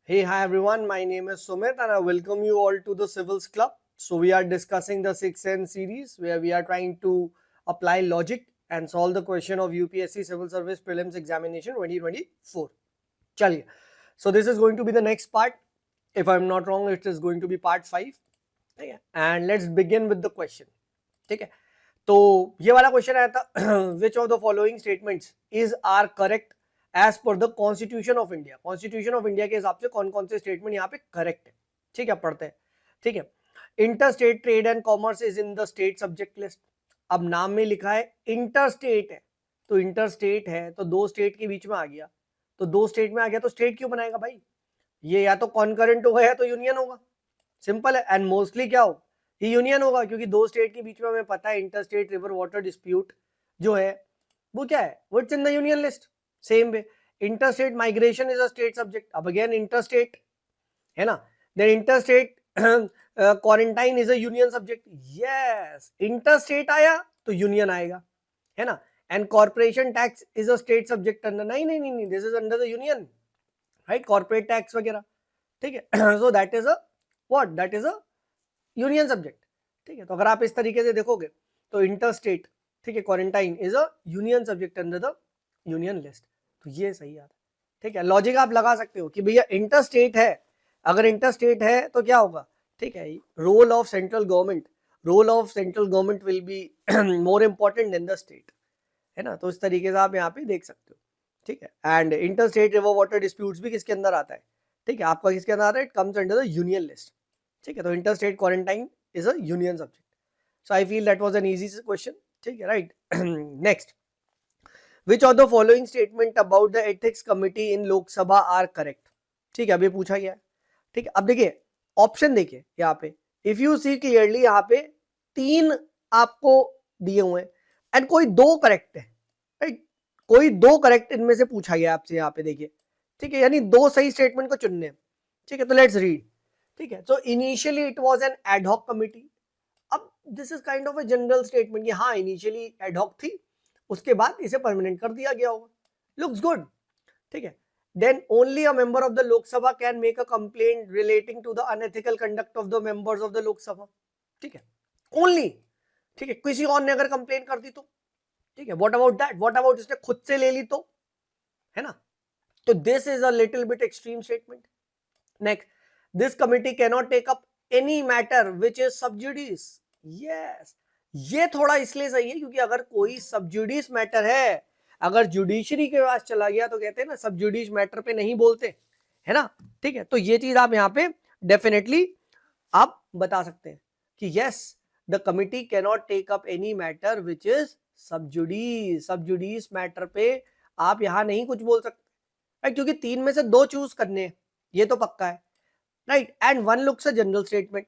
Hey, hi everyone. My name is Sumit and I welcome you all to the Civils Club. So, we are discussing the 6N series where we are trying to apply logic and solve the question of UPSC Civil Service Prelims Examination 2024. Chaliye. So, this is going to be the next part. If I'm not wrong, it is going to be part 5. Okay. And let's begin with the question. ठीक है, तो ये वाला question आया था which of the following statements is are correct as per the constitution of India. Constitution of India के हिसाब से कौन कौन से स्टेटमेंट यहाँ पे करेक्ट है। ठीक है, पढ़ते हैं। ठीक है, inter state trade and commerce is in the state subject list. अब नाम में लिखा है इंटर स्टेट है, तो इंटर स्टेट है तो दो स्टेट के बीच में आ गया, तो दो स्टेट में आ गया तो स्टेट क्यों बनाएगा भाई? ये या तो कॉन्करेंट होगा या तो यूनियन होगा, सिंपल है। एंड मोस्टली क्या हो, ये यूनियन होगा, क्योंकि दो स्टेट के बीच में हमें पता है inter state river water dispute जो है वो क्या है, वो it's in the union list. Same way inter state migration is a state subject, अब अगेन इंटर स्टेट है ना। Then inter state quarantine is a union subject, yes inter state आया तो यूनियन आएगा, है ना। And corporation tax is a state subject under, नहीं, this is under the union, right, corporate tax वगैरह। ठीक है, so that is a what, that is a union subject. ठीक है, तो अगर आप इस तरीके से देखोगे तो इंटर स्टेट, ठीक है, quarantine is a union subject under the union list, तो ये सही आता है। ठीक है, लॉजिक आप लगा सकते हो कि भैया इंटर स्टेट है, अगर इंटर स्टेट है तो क्या होगा। ठीक है, role of central government will be more important than the state, है ना। तो इस तरीके से आप यहाँ पे देख सकते हो। ठीक है, and inter state river water disputes भी किसके अंदर आता है? ठीक है, आपका किसके अंदर आता है? It comes under the union list. ठीक है, तो inter state quarantine is a union subject. So I feel that was an easy question. ठीक है, right. Next, which of the following statement about the ethics committee in Lok Sabha are correct? ठीक है, अभी पूछा गया है। ठीक है, अब देखिए ऑप्शन देखिए यहाँ पे, इफ यू सी क्लियरली यहाँ पे तीन आपको दिए हुए हैं एंड कोई दो करेक्ट है, राइट, कोई दो करेक्ट इनमें से पूछा गया आपसे यहाँ पे, देखिए। ठीक है, यानी दो सही स्टेटमेंट को चुनने हैं। ठीक है, तो लेट्स रीड। ठीक है, so initially it was an ad hoc committee. अब this is kind of a general statement कि हाँ इनिशियली एडहॉक थी, उसके बाद इसे परमानेंट कर दिया गया होगा, लुक्स गुड। ठीक है, then only a member of the Lok Sabha can make a complaint relating to the unethical conduct of the members of the Lok Sabha. ठीक है, ओनली। ठीक है, किसी और ने अगर कंप्लेंट कर दी तो, ठीक है, what about that, what about इसने खुद से ले ली तो, है ना। तो this is a little bit extreme statement. Next, this committee can not take up any matter which is sub judice. Yes, ये थोड़ा इसलिए सही है क्योंकि अगर कोई सब जुडिस मैटर है, अगर जुडिशरी के पास चला गया तो कहते हैं ना सब जुडिस मैटर पे नहीं बोलते, है ना। ठीक है, तो ये चीज आप यहाँ पे डेफिनेटली आप बता सकते हैं कि yes the committee can not take up any matter which is sub judice. सब जुडिस मैटर पे आप यहाँ नहीं कुछ बोल सकते, राइट, क्योंकि तीन में से दो चूज करने हैं, ये तो पक्का है, right. And one looks a general statement.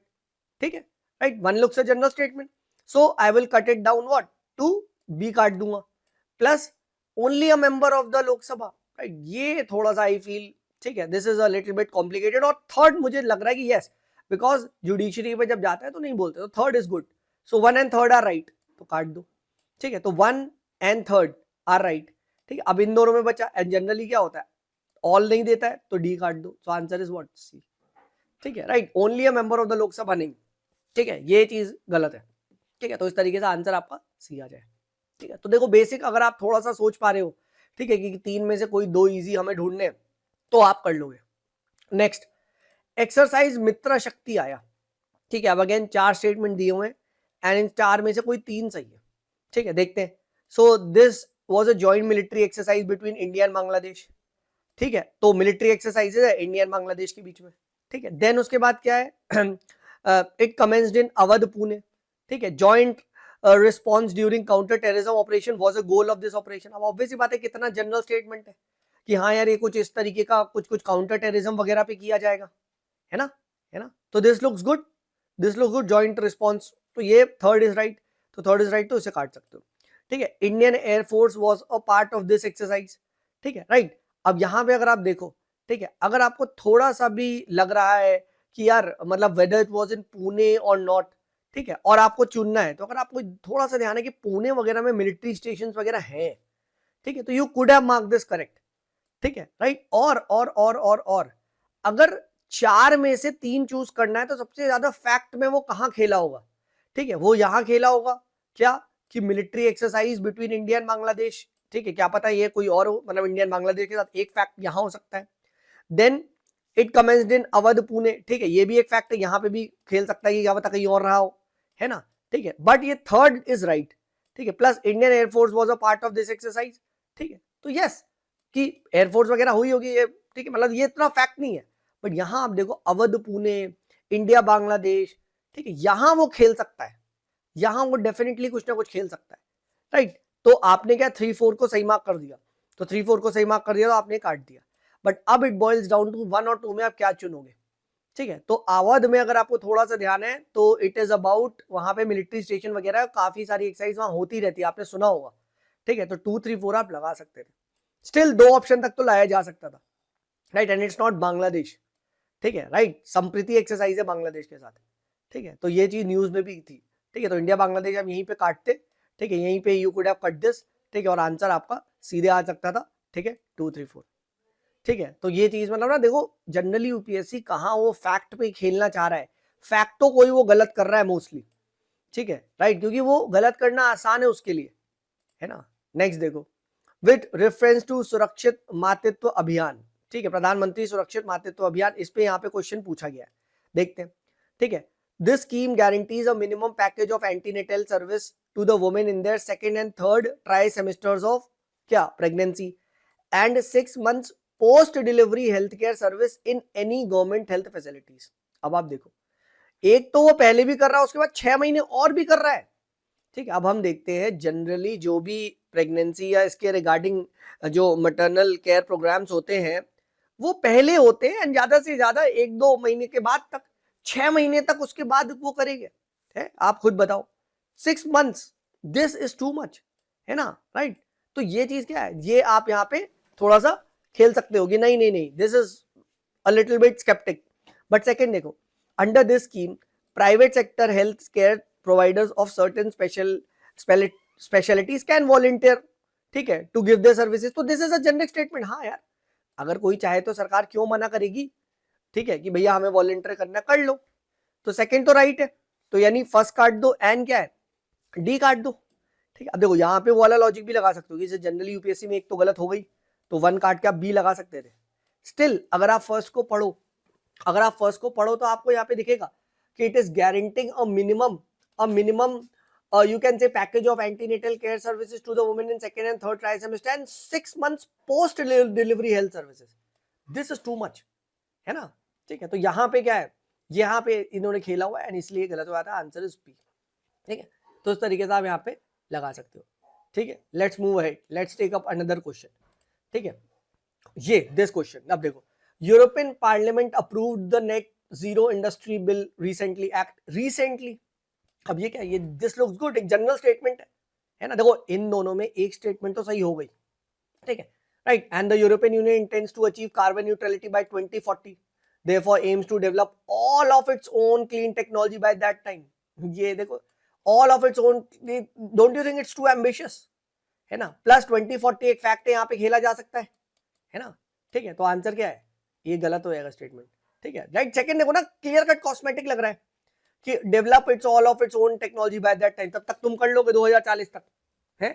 ठीक है, right, one looks a general statement, so I will cut it down what to be, काट दूंगा, plus only a member of the Lok Sabha, right, ये थोड़ा सा आई फील, ठीक है, this is a little bit complicated. और थर्ड मुझे लग रहा है कि यस, बिकॉज जुडिशरी पे जब जाता है तो नहीं बोलते, तो third is good, so one and third are right, तो काट दो। ठीक है, तो one and third are right. ठीक है, अब इन दोनों में बचा, एंड जनरली क्या होता है, ऑल नहीं देता है तो डी काट दो, सो आंसर इज व्हाट, सी। ठीक है, right, only a member of the Lok Sabha नहीं। ठीक है, ये चीज गलत है। ठीक है, तो इस तरीके से आंसर आपका सी आ जाए। ठीक है, तो देखो बेसिक अगर आप थोड़ा सा सोच पा रहे हो, ठीक है, कि तीन में से कोई दो इजी हमें ढूंढने तो आप कर लोगे। नेक्स्ट, एक्सरसाइज मित्र शक्ति आया। ठीक है, अब अगेन चार स्टेटमेंट दिए हुए हैं एंड इन चार में से कोई तीन सही है। ठीक है, देखते हैं। So this was a joint military exercise between India and Bangladesh. ठीक है, तो मिलिट्री एक्सरसाइजेज है इंडिया एंड बांग्लादेश के बीच में। ठीक है, देन उसके बाद क्या है, इट कमेंस्ड इन अवध पुणे। ठीक है, joint response during counter terrorism operation was a goal of this operation. अब ऑब्वियस बात है, कितना जनरल स्टेटमेंट है कि हाँ यार ये कुछ इस तरीके का कुछ काउंटर टेररिज्म वगैरह पे किया जाएगा, है ना, है ना। तो this looks good, this looks good, joint response, तो ये थर्ड इज राइट, तो थर्ड इज राइट, तो इसे काट सकते हो। ठीक है, Indian air force was a part of this exercise. ठीक है, राइट। अब यहां पे अगर आप देखो, ठीक है, अगर आपको थोड़ा सा भी लग रहा है कि यार मतलब whether it was in Pune और नॉट, ठीक है, और आपको चुनना है, तो अगर आपको थोड़ा सा ध्यान है कि पुणे वगैरह में मिलिट्री स्टेशन वगैरह हैं, ठीक है, तो you could have mark this correct. ठीक है, राइट। और अगर 4 में से 3 चूज करना है तो सबसे ज्यादा फैक्ट में वो कहाँ खेला होगा, ठीक है, वो यहां खेला होगा क्या कि military exercise between India and Bangladesh, ठीक है, क्या पता ये कोई और हो, मतलब इंडिया एंड बांग्लादेश के साथ एक फैक्ट यहां हो सकता है। देन इट कमेंस्ड इन अवध पुणे, ठीक है, ये भी एक फैक्ट है, यहां पे भी खेल सकता है कि क्या पता कहीं और रहा हो, है ना, ठीक है, बट ये थर्ड इज राइट, ठीक है, plus Indian air force was a part of this exercise, ठीक है, तो यस कि एयरफोर्स वगैरह हुई होगी ये, ठीक है, मतलब ये इतना फैक्ट नहीं है, बट यहां आप देखो अवध पुणे, इंडिया बांग्लादेश, ठीक है, यहां वो खेल सकता है, यहां वो डेफिनेटली कुछ ना कुछ खेल सकता है, राइट। तो आपने क्या 3-4 को सही मार्क कर दिया, तो 3-4 को सही मार्क कर दिया तो आपने काट दिया, बट अब इट बॉइल्स डाउन टू 1 और 2 में आप क्या चुनोगे, ठीक है। तो अवध में अगर आपको थोड़ा सा ध्यान है तो इट इज अबाउट, वहां पे मिलिट्री स्टेशन वगैरह काफी सारी एक्सरसाइज वहां होती रहती है, आपने सुना होगा, ठीक है, तो 2-3-4 आप लगा सकते थे, स्टिल 2 ऑप्शन तक तो लाया जा सकता था, right, and it's not Bangladesh, ठीक है, राइट, संप्रीति एक्सरसाइज है बांग्लादेश के साथ, ठीक है, तो ये चीज न्यूज में भी थी, ठीक है, तो इंडिया बांग्लादेश हम यहीं पे काटते, ठीक है, यहीं पे you could have cut this, ठीक है, और आंसर आपका सीधे आ सकता था, ठीक है, 2-3-4, ठीक है, तो ये चीज मतलब ना देखो जनरली यूपीएससी कहाँ वो फैक्ट पे खेलना चाह रहा है, फैक्ट तो कोई वो गलत कर रहा है मोस्टली, ठीक है, राइट, क्योंकि वो गलत करना आसान है उसके लिए, है ना। नेक्स्ट देखो, विद रेफरेंस टू सुरक्षित मातृत्व अभियान, ठीक है, प्रधानमंत्री सुरक्षित मातृत्व अभियान, इस पे यहाँ पे क्वेश्चन पूछा गया है, देखते हैं, ठीक है, this scheme guarantees a minimum package of antenatal service to the women in their second and third trimesters of क्या pregnancy and 6 months post delivery health care service in any government health facilities. अब आप देखो, एक तो वो पहले भी कर रहा है, उसके बाद 6 महीने और भी कर रहा है, ठीक है। अब हम देखते हैं जनरली जो भी प्रेगनेंसी या इसके रिगार्डिंग जो मैटरनल केयर प्रोग्राम्स होते हैं वो पहले होते हैं, ज्यादा से ज्यादा 1-2 महीने के बाद तक, 6 महीने तक उसके बाद वो करेंगे, है, आप खुद बताओ, 6 months, this is too much, है ना, राइट। तो ये चीज क्या है, ये आप यहाँ पे थोड़ा सा खेल सकते हो कि नहीं नहीं नहीं, this is a little bit sceptic, but second देखो, under this scheme private sector health care providers of certain specialities can volunteer, ठीक है, टू गिव देयर सर्विसेज, तो this is a generic statement, हाँ यार, अगर कोई चाहे तो सरकार क्यों मना करेगी, ठीक है, कि भैया हमें वॉलंटियर करना, कर लो, तो सेकंड तो राइट है, तो यानी फर्स्ट काट दो एंड क्या है डी काट दो, ठीक है। अब देखो यहाँ पे वो वाला लॉजिक भी लगा सकते हो कि जनरली यूपीएससी में एक तो गलत हो गई तो 1 काट के आप बी लगा सकते थे, स्टिल अगर आप फर्स्ट को पढ़ो, अगर आप फर्स्ट को पढ़ो तो आपको यहाँ पे दिखेगा कि it is guaranteeing a minimum you can say package of antenatal care services to the women in second and third trimester and 6 months post delivery health services, this is too much, है ना, ठीक है। तो यहाँ पे क्या है, यहाँ पे इन्होंने खेला हुआ है एंड इसलिए गलत हुआ था, आंसर इज बी, ठीक है। तो इस तरीके से आप यहाँ पे लगा सकते हो, ठीक है। Let's move ahead, let's take up another question, ठीक है, ये दिस क्वेश्चन, अब देखो, European parliament approved the net zero industry bill recently act, recently, अब ये क्या है, ये दिस लुक्स गुड, एक जनरल स्टेटमेंट है ना, देखो इन दोनों में एक स्टेटमेंट तो सही हो गई, ठीक है, right, and the European union intends to achieve carbon neutrality by 2040, therefore aims to develop all of its own clean technology by that time, ये देखो all of its own, don't you think it's too ambitious, है ना, plus 2040 एक fact है यहाँ पे खेला जा सकता है ना, ठीक है। तो आंसर क्या है, ये गलत हो जाएगा स्टेटमेंट, ठीक है, राइट। सेकंड देखो ना, क्लियर कट कॉस्मेटिक लग रहा है कि develop it's all of its own technology by that time, तब तक तुम कर लोगे 2040 तक, है,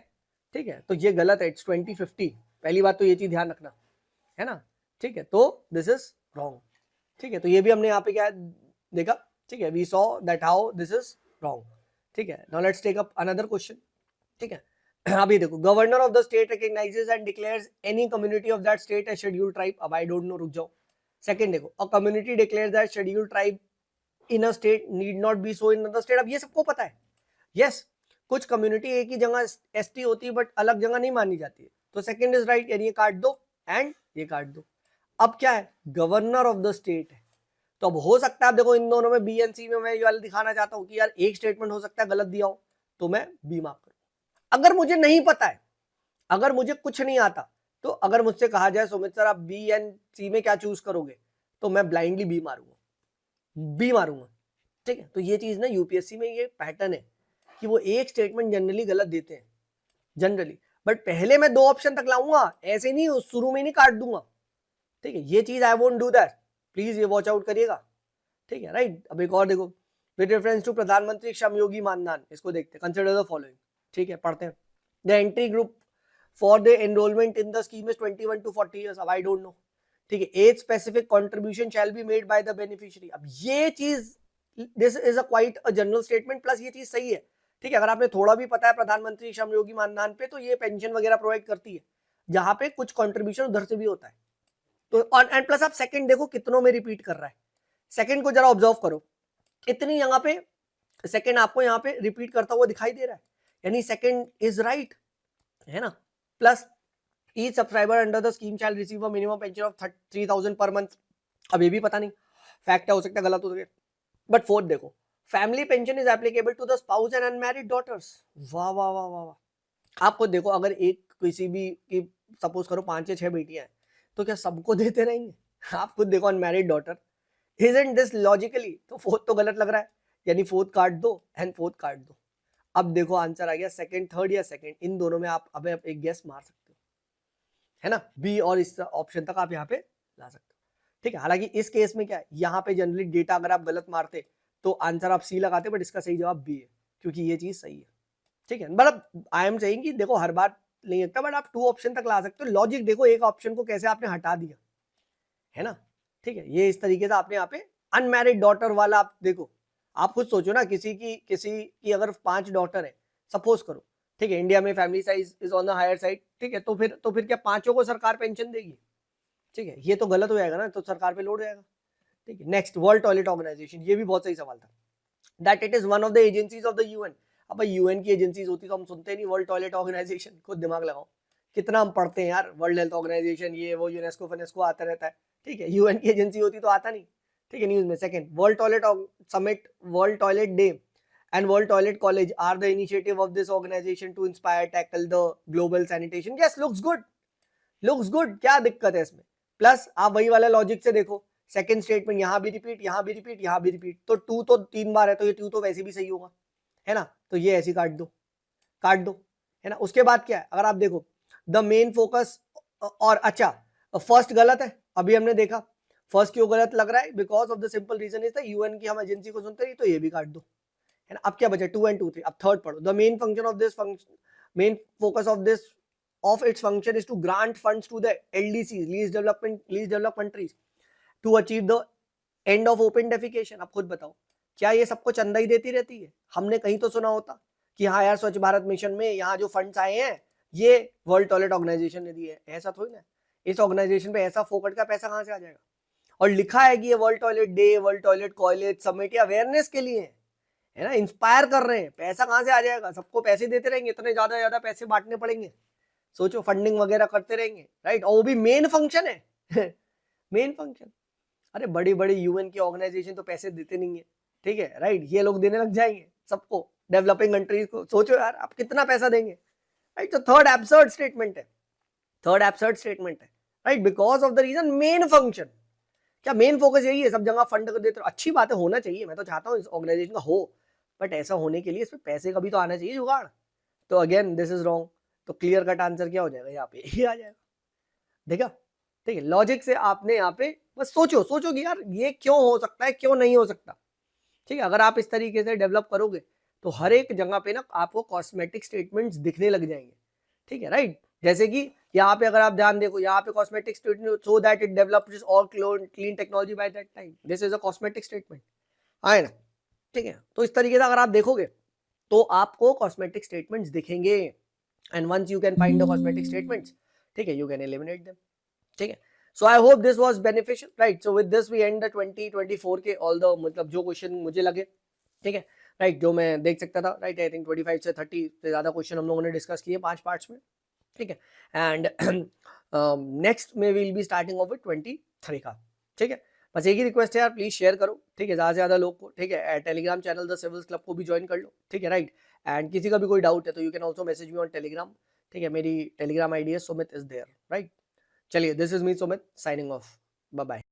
ठीक है, तो ये गलत है, इट्स 2050, पहली बात तो ये चीज ध्यान रखना, है ना, ठीक है, तो दिस इज रॉन्ग, ठीक है, तो ये भी हमने यहाँ पे क्या देखा, ठीक है, we saw that how this is wrong, ठीक है। Now let's take up another question, ठीक है, अभी देखो, governor of the state recognises and declares any community of that state as scheduled tribe, अब आई डोंट नो, रुक जाओ, second देखो, a community declares that scheduled tribe in a state need not be so in other state, अब ये सबको पता है, yes, कुछ कम्युनिटी एक ही जगह एसटी होती है बट अलग जगह नहीं मानी जाती है, तो सेकंड इज राइट, यानी ये काट दो एंड ये काट दो। अब क्या है, गवर्नर ऑफ द स्टेट है, तो अब हो सकता है, अब देखो इन दोनों में बी एंड सी में मैं ये वाला दिखाना चाहता हूँ कि यार एक स्टेटमेंट हो सकता है गलत दिया हो, तो मैं बी मार्क करूँ। अगर मुझे नहीं पता है, अगर मुझे कुछ नहीं आता, तो अगर मुझसे कहा जाए सुमित सर आप बी एंड सी में क्या चूज करोगे, तो मैं ब्लाइंडली बी मारूंगा, ठीक है। तो ये चीज ना यूपीएससी में ये पैटर्न है कि वो एक स्टेटमेंट जनरली गलत देते हैं, जनरली, बट पहले मैं 2 ऑप्शन तक लाऊंगा, ऐसे नहीं शुरू में नहीं काट दूंगा, ठीक है, ये चीज I won't do that, please ये वॉच आउट करिएगा, ठीक है राइट। अब एक और देखो, विद रेफरेंस टू प्रधानमंत्री श्रम योगी मानधन, इसको देखते हैं, कंसिडर द फॉलोइंग, ठीक है पढ़ते हैं। The entry group for the enrolment in the scheme is 21 to 40 years, अब आई डोंट नो, ठीक है। As specific contribution shall be made by the beneficiary, अब ये चीज, this is a quite a general statement, plus ये चीज सही है, ठीक है। अगर आपने थोड़ा भी पता है प्रधानमंत्री श्रम योगी मानधन पे, तो ये पेंशन वगैरह प्रोवाइड करती है, जहां पे कुछ कंट्रीब्यूशन उधर से भी होता है। तो एंड प्लस आप सेकंड देखो कितनों में रिपीट कर रहा है, सेकंड को जरा ऑब्जर्व करो, कितनी यहाँ पे सेकंड आपको यहाँ पे रिपीट करता हुआ दिखाई दे रहा है, यानी सेकंड इज राइट, है ना। Plus each subscriber under the scheme shall receive a minimum pension of 3000 per month, अब ये भी पता नहीं फैक्ट हो सकता है, गलत हो सकता है। बट फोर्थ देखो, family pension is applicable to the spouse and unmarried daughters, वाह वाह वाह वाह वाह। आपको देखो, अगर एक किसी भी की सपोज करो 5 या 6 बेटियां हैं, तो क्या सबको देते रहेंगे? आप खुद देखो, unmarried daughter, isn't this logically, तो फोर्थ तो गलत लग रहा है, यानी फोर्थ काट दो एंड फोर्थ काट दो। अब देखो आंसर आ गया सेकंड, थर्ड या सेकंड, इन दोनों में आप अब एक गेस मार सकते हो, है ना, बी और इस ऑप्शन तक आप यहाँ पे ला सकते हो, ठीक है। हालांकि इस केस में क्या है, यहाँ पे जनरली डेटा अगर आप गलत मारते तो आंसर आप सी लगाते, बट इसका सही जवाब बी है, क्योंकि ये चीज सही है, ठीक है। मतलब आई एम सेइंग कि देखो हर बार नहीं लगता, बट आप 2 ऑप्शन तक ला सकते हो। लॉजिक देखो, एक ऑप्शन को कैसे आपने हटा दिया, है ना, ठीक है। ये इस तरीके से आपने यहाँ पे अनमैरिड डॉटर वाला, आप देखो, आप खुद सोचो ना, किसी की अगर 5 डॉटर है सपोज करो, ठीक है, इंडिया में family size is on the higher side, ठीक है, तो फिर क्या पांचों को सरकार पेंशन देगी? ठीक है, ये तो गलत हो जाएगा ना, तो सरकार पे लोड जाएगा, ठीक है। नेक्स्ट, वर्ल्ड टॉयलेट ऑर्गेनाइजेशन, ये भी बहुत सही सवाल था, that it is one of the agencies of the UN. अब यूएन की एजेंसीज होती तो हम सुनते नहीं, वर्ल्ड टॉयलेट ऑर्गेनाइजेशन, खुद दिमाग लगाओ, कितना हम पढ़ते हैं यार, वर्ल्ड हेल्थ ऑर्गेनाइजेशन, ये वो, यूनेस्को फेनेस्को आता रहता है, ठीक है, यूएन की एजेंसी होती तो आता नहीं, ठीक है, न्यूज में। Second, world toilet summit, world toilet day and world toilet college are the initiative of this organisation to inspire tackle the global sanitation. Yes, looks good, looks good, क्या दिक्कत है इसमें? प्लस आप वही वाला लॉजिक से देखो, सेकंड स्टेटमेंट यहाँ भी रिपीट, यहाँ भी रिपीट, यहाँ भी रिपीट, तो 2 तो 3 बार है, तो ये 2 तो वैसे भी सही होगा, है ना, तो ये ऐसी काट दो, काट दो, है ना। उसके बाद क्या है, अगर आप देखो द मेन फोकस, और अच्छा फर्स्ट गलत है, अभी हमने देखा फर्स्ट क्यों गलत लग रहा है, because of the simple reason is the UN की हम एजेंसी को सुनते नहीं, तो ये भी काट दो, है ना। अब क्या बचा, 2 and 2, 3, अब थर्ड पढ़ो, the main function of this function, main focus of this of its function is to grant funds to the LDCs, least developed countries, to achieve the end of open defecation। अब खुद बताओ, क्या ये सबको चंदा ही देती रहती है? हमने कहीं तो सुना होता कि हाँ यार, स्वच्छ भारत मिशन में यहाँ जो फंड्स आए हैं ये वर्ल्ड टॉयलेट ऑर्गेनाइजेशन ने दिए, ऐसा थोड़ी ना। इस ऑर्गेनाइजेशन पे ऐसा फोकट का पैसा कहाँ से आ जाएगा? और लिखा है कि ये world toilet day, world toilet college summit या अवेयरनेस के लिए है ना, इंस्पायर कर रहे हैं, पैसा कहाँ से आ जाएगा? सबको पैसे देते रहेंगे, इतने ज्यादा पैसे बांटने पड़ेंगे, सोचो, फंडिंग वगैरह करते रहेंगे, राइट, और वो भी मेन फंक्शन है मेन फंक्शन। अरे बड़ी बड़ी यूएन की ऑर्गेनाइजेशन तो पैसे देते नहीं है, ठीक है, राइट, ये लोग देने लग जाएंगे सबको, डेवलपिंग कंट्रीज को, सोचो यार आप कितना पैसा देंगे, राइट। तो थर्ड एब्सर्ड स्टेटमेंट है, थर्ड एब्सर्ड स्टेटमेंट है, right, because of the reason main function. क्या मेन फोकस यही है, सब जगह फंड कर देते, अच्छी बात है, होना चाहिए, मैं तो चाहता हूँ इस ऑर्गेनाइजेशन का हो, बट ऐसा होने के लिए इसमें पैसे का भी तो आना चाहिए जुगाड़, तो अगेन दिस इज रॉन्ग। तो क्लियर कट आंसर क्या हो जाएगा, यहाँ पे ही आ जाएगा, देखा, ठीक है। लॉजिक से आपने यहाँ पे बस सोचो कि यार ये क्यों हो सकता है, क्यों नहीं हो सकता, ठीक है। अगर आप इस तरीके से डेवलप करोगे तो हर एक जगह पे ना आपको कॉस्मेटिक स्टेटमेंट्स दिखने लग जाएंगे, ठीक है, राइट। जैसे कि यहाँ पे अगर आप ध्यान देखो, यहाँ पे cosmetic statement, so that it develops all clean technology by that time, this is a cosmetic statement, है ना, ठीक है। तो इस तरीके से अगर आप देखोगे तो आपको कॉस्मेटिक स्टेटमेंट्स दिखेंगे, and once you can find the cosmetic statements, ठीक है, you can eliminate them, ठीक है। so I hope this was beneficial, right। so with this we end the 2024 के all the, मतलब जो क्वेश्चन मुझे लगे, ठीक है, राइट, जो मैं देख सकता था, राइट, आई थिंक 25 से 30 से ज्यादा क्वेश्चन हम लोगों ने डिस्कस किए 5 पार्ट्स में, ठीक है। एंड नेक्स्ट में विल बी स्टार्टिंग ऑफ 23 का, ठीक है। बस एक ही रिक्वेस्ट है यार, प्लीज शेयर करो, ठीक है, ज्यादा से ज्यादा लोग को, ठीक है। Telegram channel the civils club को भी ज्वाइन कर लो, ठीक है, राइट। एंड किसी का भी कोई डाउट है तो you can also message me on Telegram, ठीक है, मेरी टेलीग्राम आईडी है सुमित इज देयर, राइट। चलिए, this is me Sumit, signing off, bye bye.